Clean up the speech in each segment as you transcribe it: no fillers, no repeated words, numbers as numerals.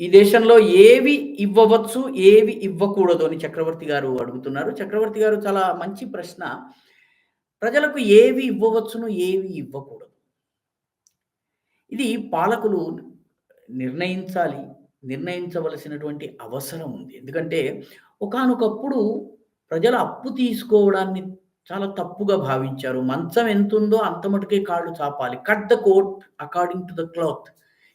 ఈ దేశంలో ఏవి ఇవ్వవచ్చు, ఏవి ఇవ్వకూడదు అని చక్రవర్తి గారు అడుగుతున్నారు. చక్రవర్తి గారు చాలా మంచి ప్రశ్న. ప్రజలకు ఏవి ఇవ్వవచ్చును, ఏవి ఇవ్వకూడదు. ఇది పాలకులు నిర్ణయించాలి. నిర్ణయించవలసినటువంటి అవసరం ఉంది. ఎందుకంటే ఒకానొకప్పుడు ప్రజలు అప్పు తీసుకోవడాన్ని చాలా తప్పుగా భావించారు. మంచం ఎంతుందో అంత మటుకే కాళ్ళు చాపాలి. Cut the coat according to the cloth.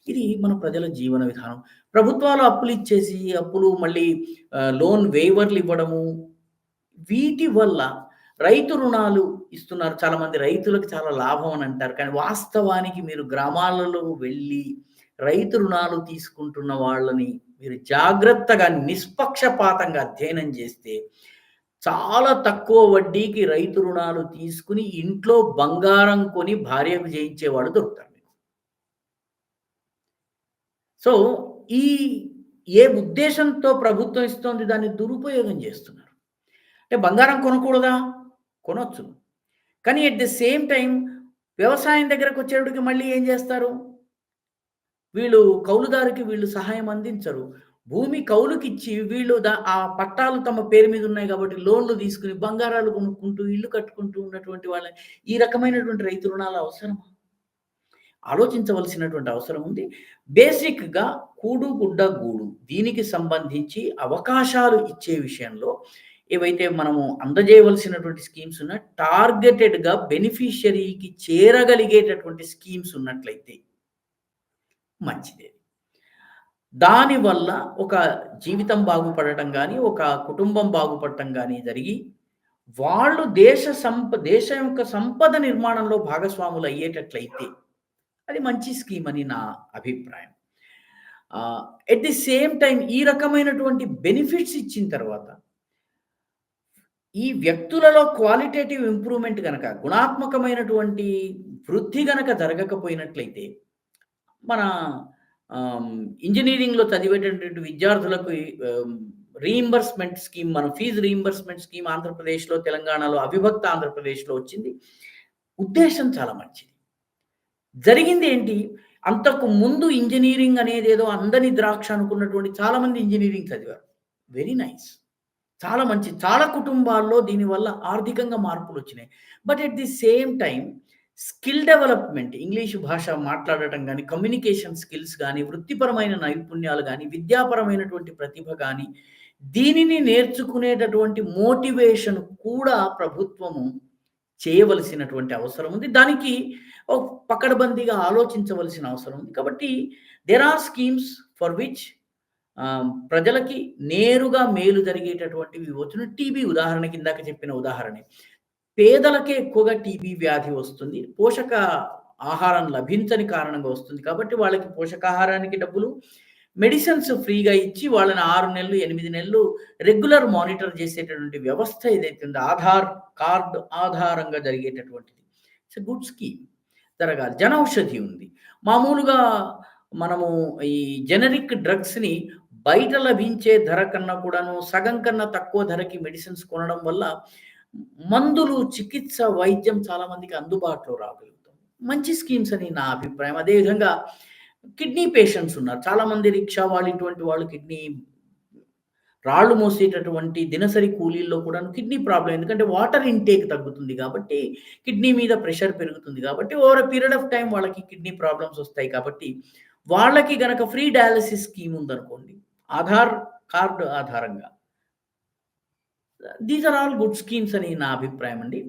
ఇది మన ప్రజల జీవన విధానం. ప్రభుత్వాలు అప్పులిచ్చేసి, అప్పులు మళ్ళీ లోన్ వేవర్‌లు ఇవ్వడము, వీటి వల్ల రైతు రుణాలు ఇస్తున్నారు. చాలామంది రైతులకు చాలా లాభం అని అంటారు. కానీ వాస్తవానికి మీరు గ్రామాలలో వెళ్ళి రైతు రుణాలు తీసుకుంటున్న వాళ్ళని మీరు జాగ్రత్తగా నిష్పక్షపాతంగా అధ్యయనం చేస్తే చాలా తక్కువ వడ్డీకి రైతు రుణాలు తీసుకొని ఇంట్లో బంగారం కొని భార్యకు చేయించేవాడు దొరుకుతారు మీకు. సో, ఈ ఏ ఉద్దేశంతో ప్రభుత్వం ఇస్తోంది దాన్ని దురుపయోగం చేస్తున్నారు. అంటే బంగారం కొనకూడదా? కొనొచ్చు. కానీ ఎట్ ది సేమ్ టైమ్ వ్యవసాయం దగ్గరకొచ్చేటప్పటికి మళ్ళీ ఏం చేస్తారు? కౌలుదారుకి సహాయం అందించరు. భూమి కౌలుకిచ్చి వీళ్ళు ఆ పట్టాలు తమ పేరు మీద ఉన్నాయి కాబట్టి లోన్‌లు తీసుకొని బంగారాలు కొనుక్కుంటూ, ఇల్లు కట్టుకుంటూ ఉన్నటువంటి వాళ్ళని ఈ రకమైనటువంటి రైతు రుణాలు అవసరమా? ఆలోచించవలసినటువంటి అవసరం ఉంది. బేసిక్‌గా కూడు, గుడ్డ, గూడు దీనికి సంబంధించి అవకాశాలు ఇచ్చే విషయంలో ఏవైతే మనము అందజేయవలసినటువంటి స్కీమ్స్ ఉన్నాయో టార్గెటెడ్‌గా బెనిఫిషియరీకి చేరగలిగేటటువంటి స్కీమ్స్ ఉన్నట్లయితే మంచిదే. దానివల్ల ఒక జీవితం బాగుపడటం గానీ, ఒక కుటుంబం బాగుపడటం గానీ జరిగి, వాళ్ళు దేశం యొక్క సంపద నిర్మాణంలో భాగస్వాములయ్యేటట్లయితే, అది మంచి స్కీమ్ అని నా అభిప్రాయం. ఎట్ ది సేమ్ టైమ్ ఈ రకమైనటువంటి బెనిఫిట్స్ ఇచ్చిన తర్వాత, ఈ వ్యక్తులలో క్వాలిటేటివ్ ఇంప్రూవ్‌మెంట్ గనక, గుణాత్మకమైనటువంటి వృద్ధి గనక జరగకపోయినట్లయితే, మన ఇంజినీరింగ్‌లో చదివేటటువంటి విద్యార్థులకు రీయింబర్స్‌మెంట్ స్కీమ్ మనం ఫీజ్ రీయింబర్స్‌మెంట్ స్కీమ్ ఆంధ్రప్రదేశ్‌లో, తెలంగాణలో, అవిభక్త ఆంధ్రప్రదేశ్‌లో వచ్చింది. ఉద్దేశ్యం చాలా మంచిది. జరిగిందేంటి? అంతకు ముందు ఇంజినీరింగ్ అనేదేదో అందని ద్రాక్ష అనుకున్నటువంటి చాలామంది ఇంజినీరింగ్ చదివారు. Very nice. చాలా మంచిది. చాలా కుటుంబాల్లో దీనివల్ల ఆర్థికంగా మార్పులొచ్చినాయి. But at the same time skill development English భాష మాట్లాడటం గాని, కమ్యూనికేషన్ స్కిల్స్ గాని, వృత్తిపరమైన నైపుణ్యాలు గాని, విద్యాపరమైనటువంటి ప్రతిభ గాని, దీనిని నేర్చుకునేటటువంటి మోటివేషన్ కూడా ప్రభుత్వము చేయవలసినటువంటి అవసరం ఉంది. దానికి పకడ్బందీగా ఆలోచించవలసిన అవసరం ఉంది. కాబట్టి there are schemes for which ప్రజలకి నేరుగా మేలు జరిగేటటువంటివి ఇవ్వచ్చును. టీబీ ఉదాహరణకి ఇందాక చెప్పిన ఉదాహరణే. పేదలకే ఎక్కువగా టీబీ వ్యాధి వస్తుంది. పోషక ఆహారం లభించని కారణంగా వస్తుంది. కాబట్టి వాళ్ళకి పోషకాహారానికి డబ్బులు, మెడిసిన్స్ ఫ్రీగా ఇచ్చి వాళ్ళని 6 నెలలు, 8 నెలలు రెగ్యులర్ మానిటర్ చేసేటటువంటి వ్యవస్థ ఏదైతే ఉందో ఆధార్ కార్డ్ ఆధారంగా జరిగేటటువంటిది. ఇట్స్ ఎ గుడ్ స్కీమ్ జరగాలి. జనౌషధి ఉంది. మామూలుగా మనము ఈ జెనరిక్ డ్రగ్స్‌ని బయట లభించే ధర కన్నా కూడాను సగం కన్నా తక్కువ ధరకి మెడిసిన్స్ కొనడం వల్ల మందులు, చికిత్స, వైద్యం చాలా మందికి అందుబాటులో రాగలుగుతుంది. మంచి స్కీమ్స్ అని నా అభిప్రాయం. అదేవిధంగా కిడ్నీ పేషెంట్స్ ఉన్నారు. చాలామంది రిక్షా వాళ్ళు, ఇటువంటి వాళ్ళు రాళ్ళు మోసేటటువంటి దినసరి కూలీల్లో కూడాను కిడ్నీ ప్రాబ్లమ్. ఎందుకంటే వాటర్ ఇంటేక్ తగ్గుతుంది కాబట్టి, కిడ్నీ మీద ప్రెషర్ పెరుగుతుంది కాబట్టి, over a period of time వాళ్ళకి కిడ్నీ ప్రాబ్లమ్స్ వస్తాయి కాబట్టి, వాళ్ళకి గనక ఫ్రీ డయాలిసిస్ స్కీమ్ ఉందనుకోండి, ఆధార్ కార్డ్ ఆధారంగా. These are all good schemes అని నా అభిప్రాయం అండి.